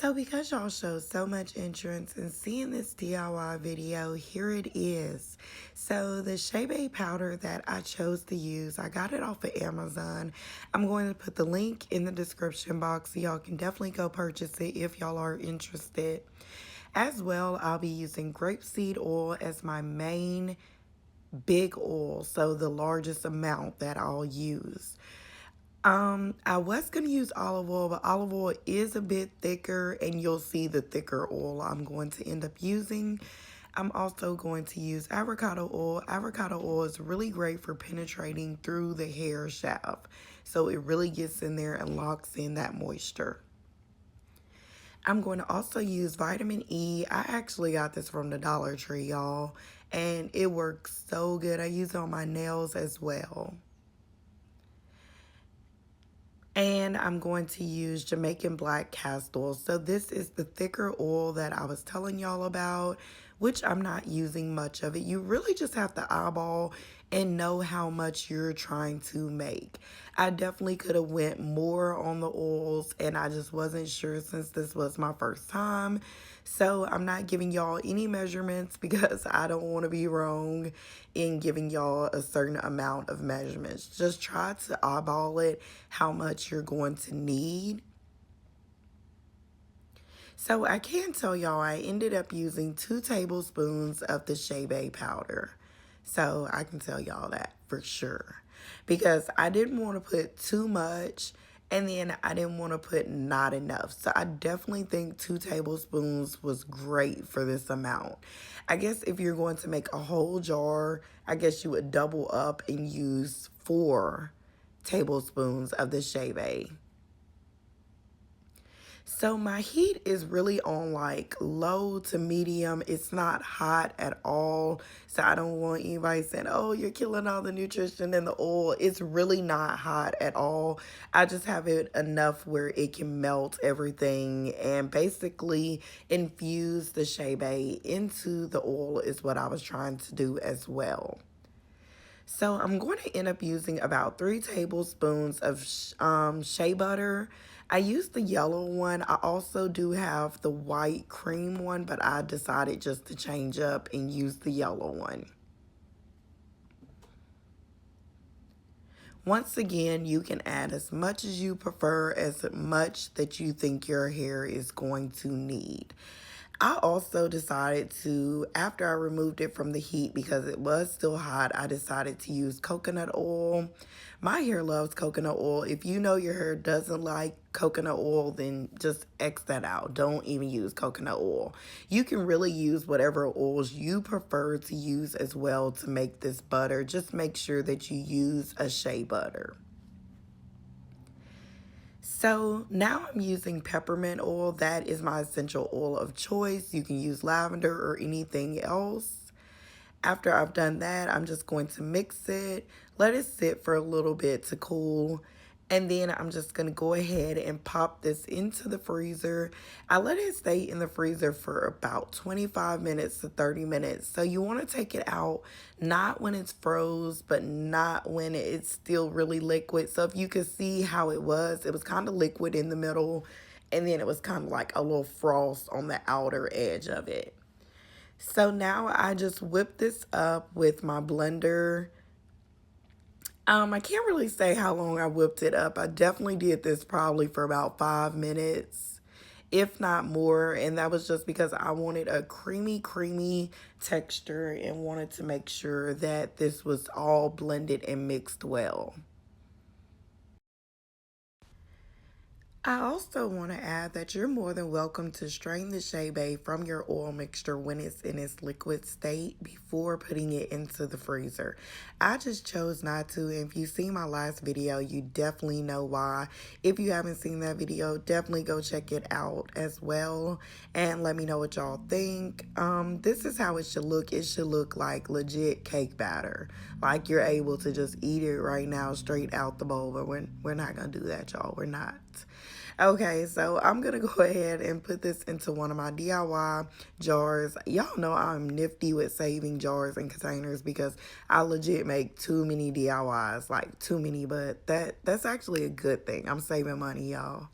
So because y'all showed so much interest in seeing this DIY video, here it is. So the Chebe powder that I chose to use, I got it off of Amazon. I'm going to put the link in the description box so y'all can definitely go purchase it if y'all are interested. As well, I'll be using grapeseed oil as my main big oil, so the largest amount that I'll use. I was going to use olive oil, but olive oil is a bit thicker, and you'll see the thicker oil I'm going to end up using. I'm also going to use avocado oil. Avocado oil is really great for penetrating through the hair shaft, so it really gets in there and locks in that moisture. I'm going to also use vitamin E. I actually got this from the Dollar Tree, y'all, and it works so good. I use it on my nails as well. And I'm going to use Jamaican black castor. So this is the thicker oil that I was telling y'all about, which I'm not using much of it. You really just have to eyeball and know how much you're trying to make. I definitely could have went more on the oils, and I just wasn't sure since this was my first time. So I'm not giving y'all any measurements because I don't want to be wrong in giving y'all a certain amount of measurements. Just try to eyeball it how much you're going to need. So I can tell y'all I ended up using 2 tablespoons of the Chebe powder. So I can tell y'all that for sure. Because I didn't want to put too much, and then I didn't want to put not enough. So I definitely think 2 tablespoons was great for this amount. I guess if you're going to make a whole jar, I guess you would double up and use 4 tablespoons of the Chebe. So my heat is really on like low to medium. It's not hot at all. So I don't want anybody saying, oh, you're killing all the nutrition in the oil. It's really not hot at all. I just have it enough where it can melt everything and basically infuse the Chebe into the oil is what I was trying to do as well. So I'm going to end up using about 3 tablespoons of shea butter. I used the yellow one. I also do have the white cream one, but I decided just to change up and use the yellow one. Once again, you can add as much as you prefer, as much that you think your hair is going to need. I also decided to, after I removed it from the heat because it was still hot, I decided to use coconut oil. My hair loves coconut oil. If you know your hair doesn't like coconut oil, then just X that out. Don't even use coconut oil. You can really use whatever oils you prefer to use as well to make this butter. Just make sure that you use a shea butter. So now I'm using peppermint oil. That is my essential oil of choice. You can use lavender or anything else. After I've done that, I'm just going to mix it, let it sit for a little bit to cool, and then I'm just going to go ahead and pop this into the freezer. I let it stay in the freezer for about 25 minutes to 30 minutes. So you want to take it out, not when it's froze, but not when it's still really liquid. So if you could see how it was kind of liquid in the middle, and then it was kind of like a little frost on the outer edge of it. So now I just whip this up with my blender. I can't really say how long I whipped it up. I definitely did this probably for about 5 minutes, if not more. And that was just because I wanted a creamy texture and wanted to make sure that this was all blended and mixed well. I also want to add that you're more than welcome to strain the Chebe from your oil mixture when it's in its liquid state before putting it into the freezer. I just chose not to, and if you see my last video, you definitely know why. If you haven't seen that video, definitely go check it out as well and let me know what y'all think. This is how it should look. It should look like legit cake batter. Like you're able to just eat it right now straight out the bowl, but we're not going to do that, y'all. We're not. Okay, so I'm going to go ahead and put this into one of my DIY jars. Y'all know I'm nifty with saving jars and containers because I legit make too many DIYs, like too many, but that's actually a good thing. I'm saving money, y'all.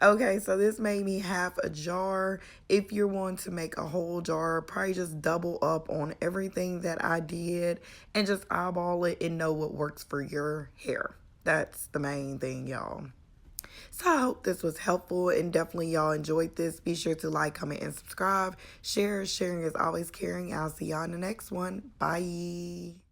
Okay, so this made me half a jar. If you're wanting to make a whole jar, probably just double up on everything that I did and just eyeball it and know what works for your hair. That's the main thing, y'all. So I hope this was helpful and definitely y'all enjoyed this. Be sure to like, comment, and subscribe. Share. Sharing is always caring. I'll see y'all in the next one. Bye.